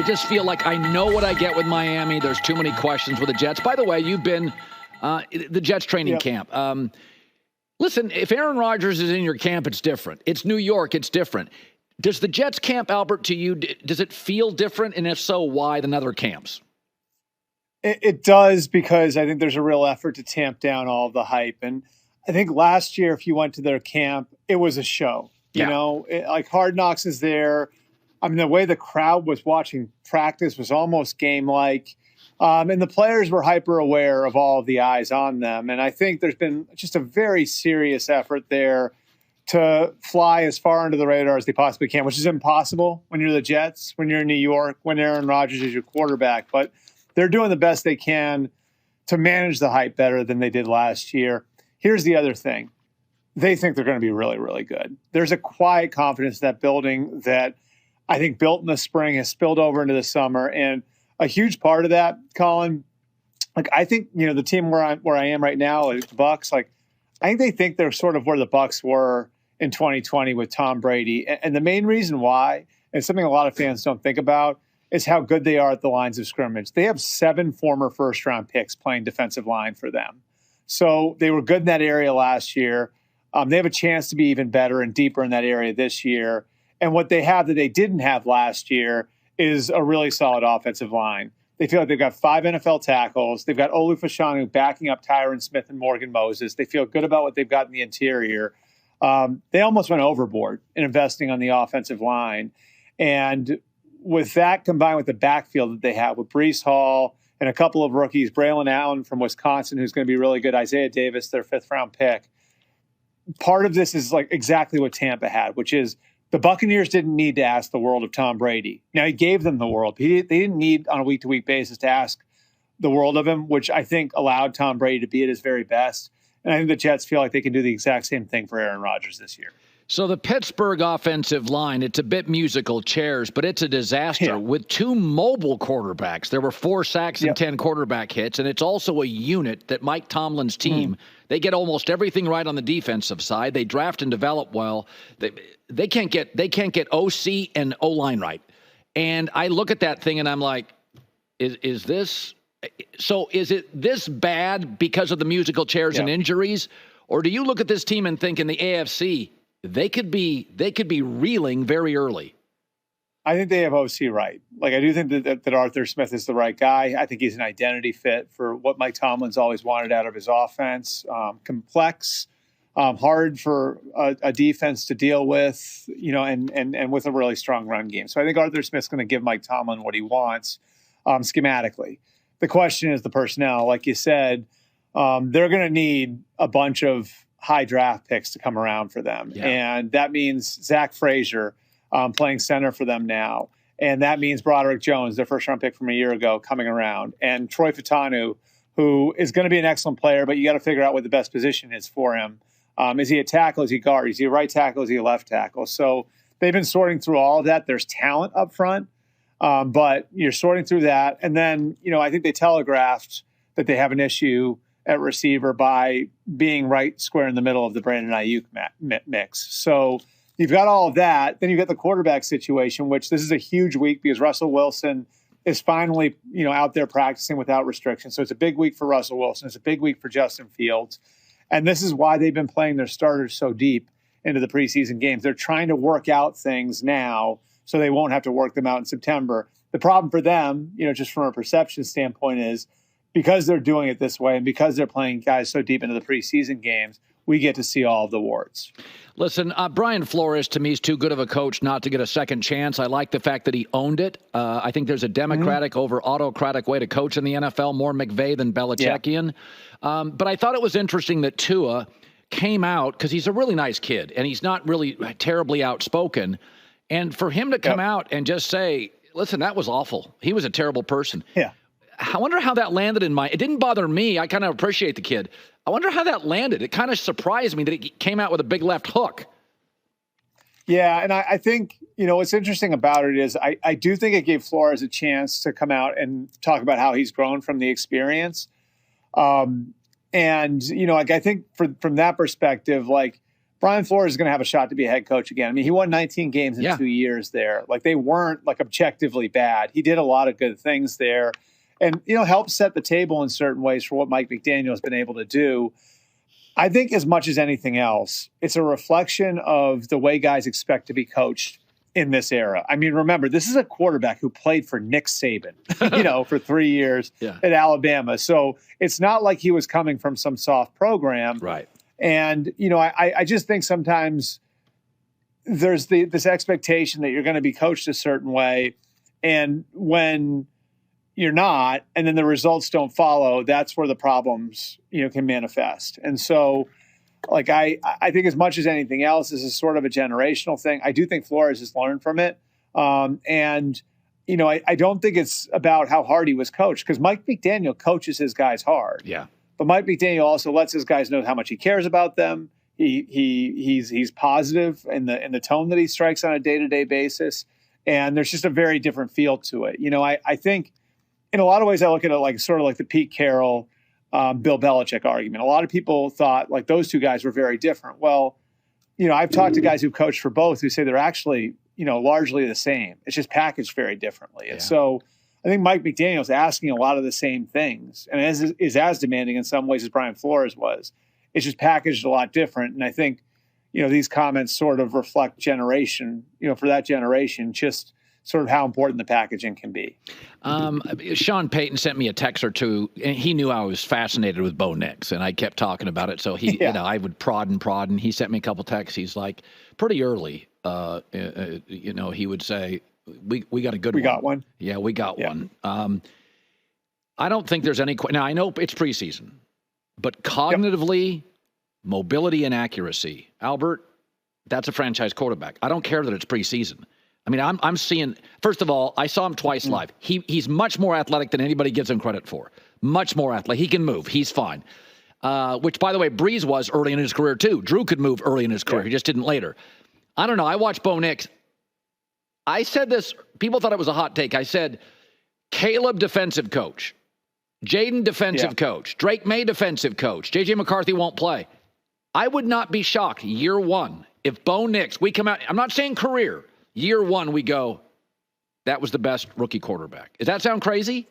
I just feel like I know what I get with Miami. There's too many questions with the Jets. By the way, you've been the Jets training camp. Listen, if Aaron Rodgers is in your camp, it's different. It's New York, it's different. Does the Jets camp, Albert, to you, does it feel different? And if so, why than other camps? It does, because I think there's a real effort to tamp down all of the hype. And I think last year, if you went to their camp, it was a show. You know, like Hard Knocks is there. I mean, the way the crowd was watching practice was almost game-like. And the players were hyper aware of all of the eyes on them. And I think there's been just a very serious effort there to fly as far under the radar as they possibly can, which is impossible when you're the Jets, when you're in New York, when Aaron Rodgers is your quarterback. But they're doing the best they can to manage the hype better than they did last year. Here's the other thing. They think they're going to be really, really good. There's a quiet confidence in that building that I think built in the spring has spilled over into the summer. And a huge part of that, Colin, like I think, you know, the team where I am right now, like the Bucs, like I think they're sort of where the Bucs were in 2020 with Tom Brady. And the main reason why, and something a lot of fans don't think about, is how good they are at the lines of scrimmage. They have 7 former first-round picks playing defensive line for them. So they were good in that area last year. They have a chance to be even better and deeper in that area this year. And what they have that they didn't have last year is a really solid offensive line. They feel like they've got 5 NFL tackles. They've got Olu Fashanu backing up Tyron Smith and Morgan Moses. They feel good about what they've got in the interior. They almost went overboard in investing on the offensive line. And with that combined with the backfield that they have with Breece Hall and a couple of rookies, Braylon Allen from Wisconsin, who's going to be really good, Isaiah Davis, their 5th-round pick, part of this is like exactly what Tampa had, which is the Buccaneers didn't need to ask the world of Tom Brady. Now, he gave them the world. They didn't need on a week-to-week basis to ask the world of him, which I think allowed Tom Brady to be at his very best. And I think the Jets feel like they can do the exact same thing for Aaron Rodgers this year. So the Pittsburgh offensive line, it's a bit musical chairs, but it's a disaster with 2 mobile quarterbacks. There were 4 sacks and 10 quarterback hits, and it's also a unit that Mike Tomlin's team, they get almost everything right on the defensive side. They draft and develop well. They can't get OC and O-line right. And I look at that thing and I'm like, is this so is it this bad because of the musical chairs and injuries? Or do you look at this team and think in the AFC, they could be reeling very early? I think they have OC right. Like, I do think that Arthur Smith is the right guy. I think he's an identity fit for what Mike Tomlin's always wanted out of his offense. Complex, hard for a defense to deal with, you know, and with a really strong run game. So I think Arthur Smith's going to give Mike Tomlin what he wants schematically. The question is the personnel. Like you said, they're going to need a bunch of high draft picks to come around for them. Yeah. And that means Zach Frazier playing center for them now. And that means Broderick Jones, their first-round pick from a year ago, coming around. And Troy Fautanu, who is going to be an excellent player, but you got to figure out what the best position is for him. Is he a tackle? Is he guard? Is he a right tackle? Is he a left tackle? So they've been sorting through all of that. There's talent up front, but you're sorting through that. And then, you know, I think they telegraphed that they have an issue at receiver by being right square in the middle of the Brandon Ayuk mix. So you've got all of that. Then you've got the quarterback situation, which this is a huge week because Russell Wilson is finally, you know, out there practicing without restrictions. So it's a big week for Russell Wilson. It's a big week for Justin Fields. And this is why they've been playing their starters so deep into the preseason games. They're trying to work out things now so they won't have to work them out in September. The problem for them, you know, just from a perception standpoint is because they're doing it this way and because they're playing guys so deep into the preseason games, we get to see all of the warts. Listen, Brian Flores, to me, is too good of a coach not to get a second chance. I like the fact that he owned it. I think there's a democratic over autocratic way to coach in the NFL, more McVay than Belichickian. But I thought it was interesting that Tua came out, because he's a really nice kid, and he's not really terribly outspoken. And for him to come out and just say, listen, that was awful. He was a terrible person. Yeah. I wonder how that landed in it didn't bother me. I kind of appreciate the kid. I wonder how that landed. It kind of surprised me that he came out with a big left hook. Yeah, and I think, you know, what's interesting about it is I do think it gave Flores a chance to come out and talk about how he's grown from the experience. And, you know, like I think from that perspective, like Brian Flores is going to have a shot to be a head coach again. I mean, he won 19 games in 2 years there. Like, they weren't like objectively bad. He did a lot of good things there and, helped set the table in certain ways for what Mike McDaniel has been able to do. I think as much as anything else, it's a reflection of the way guys expect to be coached in this era. I mean, remember, this is a quarterback who played for Nick Saban, for 3 years at Alabama. So it's not like he was coming from some soft program. Right. And, I just think sometimes there's this expectation that you're going to be coached a certain way. And when you're not, and then the results don't follow, that's where the problems, can manifest. And so, like, I think as much as anything else, this is sort of a generational thing. I do think Flores has learned from it. And, I don't think it's about how hard he was coached, because Mike McDaniel coaches his guys hard. Yeah. But Mike McDaniel also lets his guys know how much he cares about them. He's positive in the tone that he strikes on a day-to-day basis. And there's just a very different feel to it. I think in a lot of ways, I look at it like sort of like the Pete Carroll, Bill Belichick argument. A lot of people thought like those two guys were very different. Well, I've talked to guys who coached for both who say they're actually, largely the same. It's just packaged very differently. And so I think Mike McDaniel is asking a lot of the same things and is as demanding in some ways as Brian Flores was. It's just packaged a lot different. And I think, these comments sort of reflect generation, for that generation, just sort of how important the packaging can be. Sean Payton sent me a text or two, and he knew I was fascinated with Bo Nix, and I kept talking about it. So I would prod, and he sent me a couple texts. He's like, pretty early, he would say, we got a good one. We got one. Yeah, we got one. I don't think there's any – now, I know it's preseason, but cognitively, mobility and accuracy, Albert, that's a franchise quarterback. I don't care that it's preseason. I mean, I'm seeing – first of all, I saw him twice live. He's much more athletic than anybody gives him credit for. Much more athletic. He can move. He's fine. Which, by the way, Breeze was early in his career, too. Drew could move early in his career. He just didn't later. I don't know. I watched Bo Nix. I said this. People thought it was a hot take. I said, Caleb defensive coach. Jaden defensive coach. Drake May defensive coach. J.J. McCarthy won't play. I would not be shocked year one if Bo Nix, we come out – I'm not saying career. Year one, we go, that was the best rookie quarterback. Does that sound crazy?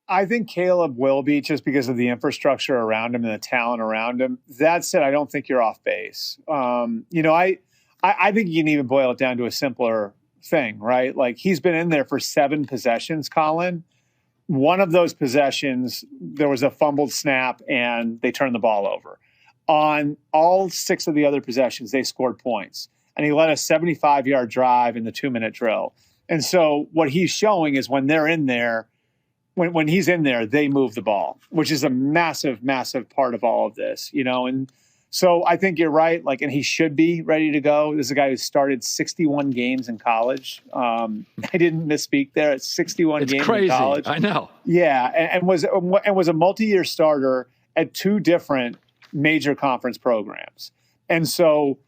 I think Caleb will be just because of the infrastructure around him and the talent around him. That said, I don't think you're off base. I think you can even boil it down to a simpler thing, right? Like, he's been in there for 7 possessions, Colin. One of those possessions, there was a fumbled snap and they turned the ball over. On all 6 of the other possessions, they scored points. And he led a 75-yard drive in the 2-minute drill. And so what he's showing is when they're in there, when he's in there, they move the ball, which is a massive, massive part of all of this, And so I think you're right. Like, and he should be ready to go. This is a guy who started 61 games in college. I didn't misspeak there. It's 61 games crazy. In college. I know. Yeah, and was a multi-year starter at 2 different major conference programs. And so,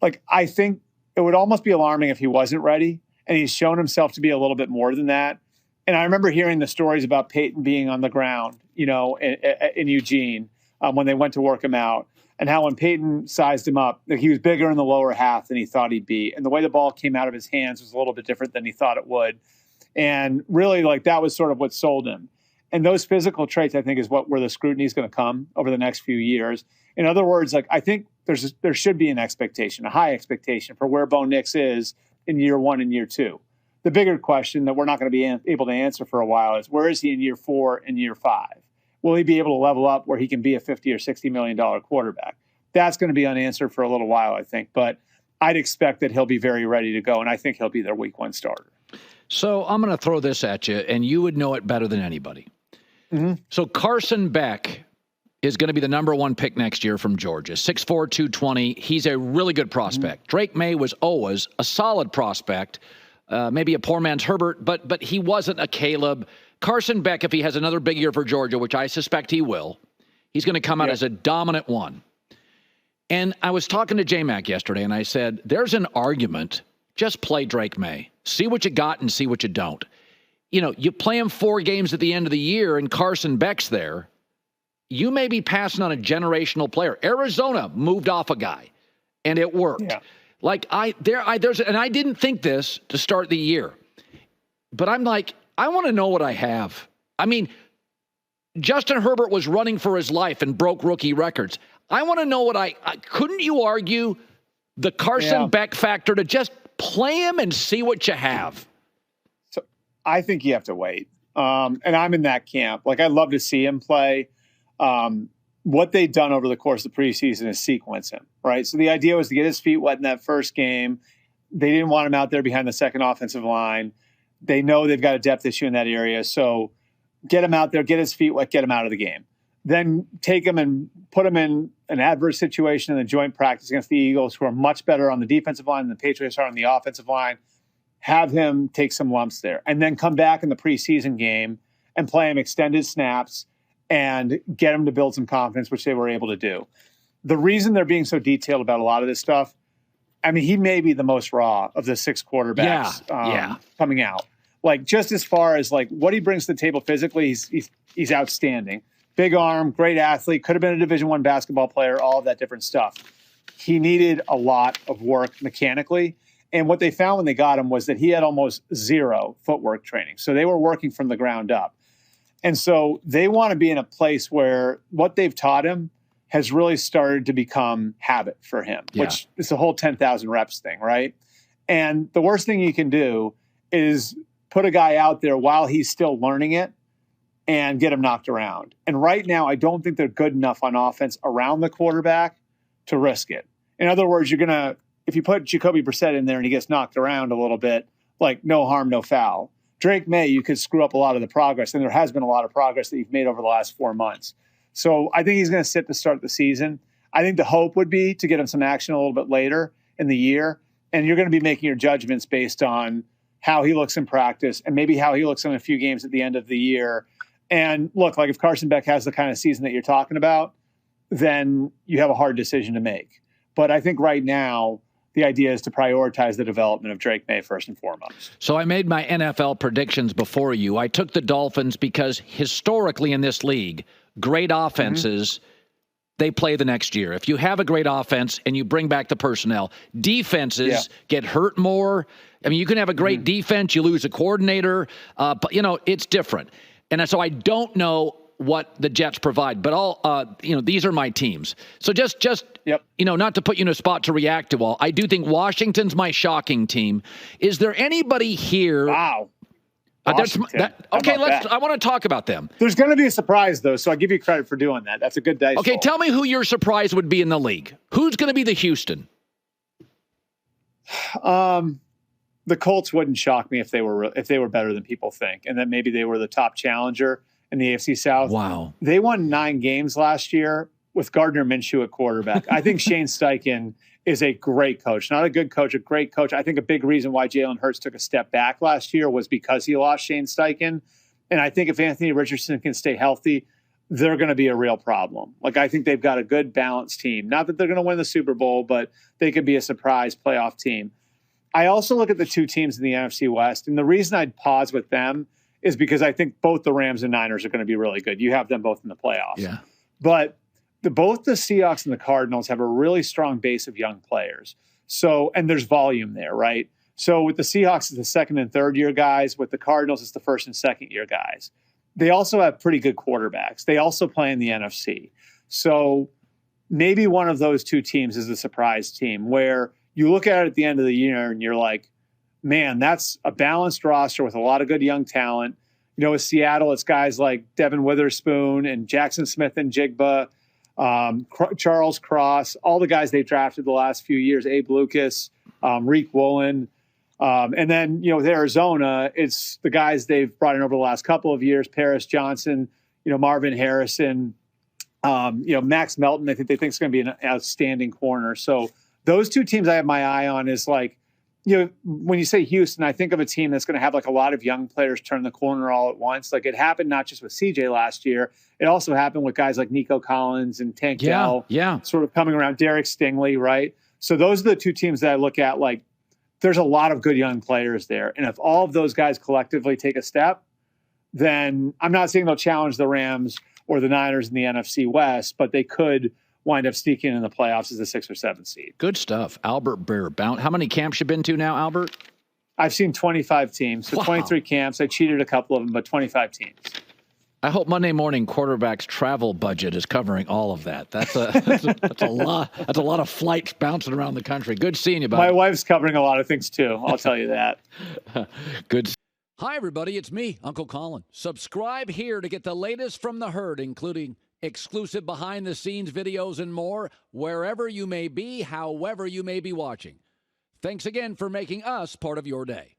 like, I think it would almost be alarming if he wasn't ready, and he's shown himself to be a little bit more than that. And I remember hearing the stories about Peyton being on the ground, in Eugene when they went to work him out, and how when Peyton sized him up, like, he was bigger in the lower half than he thought he'd be. And the way the ball came out of his hands was a little bit different than he thought it would. And really, like, that was sort of what sold him. And those physical traits, I think, is where the scrutiny is going to come over the next few years. In other words, like, I think there should be an expectation, a high expectation for where Bo Nix is in year 1 and year 2. The bigger question that we're not going to be able to answer for a while is, where is he in year 4 and year 5? Will he be able to level up where he can be a $50 or $60 million quarterback? That's going to be unanswered for a little while, I think. But I'd expect that he'll be very ready to go, and I think he'll be their week 1 starter. So I'm going to throw this at you, and you would know it better than anybody. Mm-hmm. So Carson Beck is going to be the number 1 pick next year from Georgia. 6'4", 220. He's a really good prospect. Mm-hmm. Drake May was always a solid prospect, maybe a poor man's Herbert, but he wasn't a Caleb. Carson Beck, if he has another big year for Georgia, which I suspect he will, he's going to come out as a dominant one. And I was talking to J-Mac yesterday, and I said, there's an argument. Just play Drake May. See what you got and see what you don't. You play him 4 games at the end of the year, and Carson Beck's there. You may be passing on a generational player. Arizona moved off a guy. and it worked. Yeah. Like I didn't think this to start the year, but I'm like, I want to know what I have. I mean, Justin Herbert was running for his life and broke rookie records. I want to know what I couldn't you argue the Carson Beck factor to just play him and see what you have? So I think you have to wait. And I'm in that camp. Like, I'd love to see him play. What they've done over the course of the preseason is sequence him, right? So the idea was to get his feet wet in that first game. They didn't want him out there behind the second offensive line. They know they've got a depth issue in that area. So get him out there, get his feet wet, get him out of the game. Then take him and put him in an adverse situation in the joint practice against the Eagles, who are much better on the defensive line than the Patriots are on the offensive line. Have him take some lumps there. And then come back in the preseason game and play him extended snaps and get him to build some confidence, which they were able to do. The reason they're being so detailed about a lot of this stuff, I mean, he may be the most raw of the 6 quarterbacks coming out. Like, just as far as like what he brings to the table physically, he's outstanding. Big arm, great athlete, could have been a Division I basketball player, all of that different stuff. He needed a lot of work mechanically. And what they found when they got him was that he had almost zero footwork training. So they were working from the ground up. And so they want to be in a place where what they've taught him has really started to become habit for him, which is the whole 10,000 reps thing, right? And the worst thing you can do is put a guy out there while he's still learning it and get him knocked around. And right now, I don't think they're good enough on offense around the quarterback to risk it. In other words, if you put Jacoby Brissett in there and he gets knocked around a little bit, like, no harm, no foul. Drake May, you could screw up a lot of the progress, and there has been a lot of progress that you've made over the last 4 months. So I think he's going to sit to start the season. I think the hope would be to get him some action a little bit later in the year, and you're going to be making your judgments based on how he looks in practice and maybe how he looks in a few games at the end of the year. And look, like, if Carson Beck has the kind of season that you're talking about, then you have a hard decision to make. But I think right now, the idea is to prioritize the development of Drake May first and foremost. So I made my NFL predictions before you. I took the Dolphins because historically in this league, great offenses, they play the next year. If you have a great offense and you bring back the personnel, defenses get hurt more. I mean, you can have a great defense, you lose a coordinator, but, it's different. And so I don't know what the Jets provide, but these are my teams. So just not to put you in a spot to react to all, I do think Washington's my shocking team. Is there anybody here? Wow. I want to talk about them. There's going to be a surprise, though, so I give you credit for doing that. That's a good dice roll. Tell me who your surprise would be in the league. Who's going to be the Houston? The Colts wouldn't shock me if they were better than people think, and that maybe they were the top challenger in the AFC South. Wow. They won 9 games last year with Gardner Minshew at quarterback. I think Shane Steichen is a great coach. Not a good coach, a great coach. I think a big reason why Jalen Hurts took a step back last year was because he lost Shane Steichen. And I think if Anthony Richardson can stay healthy, they're going to be a real problem. Like, I think they've got a good balanced team. Not that they're going to win the Super Bowl, but they could be a surprise playoff team. I also look at the 2 teams in the NFC West, and the reason I'd pause with them is because I think both the Rams and Niners are going to be really good. You have them both in the playoffs. Yeah. But both the Seahawks and the Cardinals have a really strong base of young players. So, and there's volume there, right? So with the Seahawks, it's the second and third year guys. With the Cardinals, it's the first and second year guys. They also have pretty good quarterbacks. They also play in the NFC. So maybe one of those 2 teams is a surprise team where you look at it at the end of the year and you're like, man, that's a balanced roster with a lot of good young talent. With Seattle, it's guys like Devin Witherspoon and Jackson Smith and Jigba, Charles Cross, all the guys they've drafted the last few years, Abe Lucas, Reek Woolen. And then, with Arizona, it's the guys they've brought in over the last couple of years, Paris Johnson, Marvin Harrison, Max Melton. I think they think is going to be an outstanding corner. So those 2 teams I have my eye on is like, when you say Houston, I think of a team that's going to have like a lot of young players turn the corner all at once. Like, it happened not just with CJ last year. It also happened with guys like Nico Collins and Tank Dell sort of coming around, Derek Stingley, right? So those are the 2 teams that I look at. Like, there's a lot of good young players there. And if all of those guys collectively take a step, then I'm not saying they'll challenge the Rams or the Niners in the NFC West, but they could wind up sneaking in the playoffs as a 6 or 7 seed. Good stuff. Albert Breer. How many camps you been to now, Albert? I've seen 25 teams, so 23 camps. I cheated a couple of them, but 25 teams. I hope Monday morning quarterback's travel budget is covering all of that. That's a lot. That's a lot of flights bouncing around the country. Good seeing you, buddy. My wife's covering a lot of things too. I'll tell you that. Good. Hi, everybody. It's me, Uncle Colin. Subscribe here to get the latest from the herd, including exclusive behind-the-scenes videos and more, wherever you may be, however you may be watching. Thanks again for making us part of your day.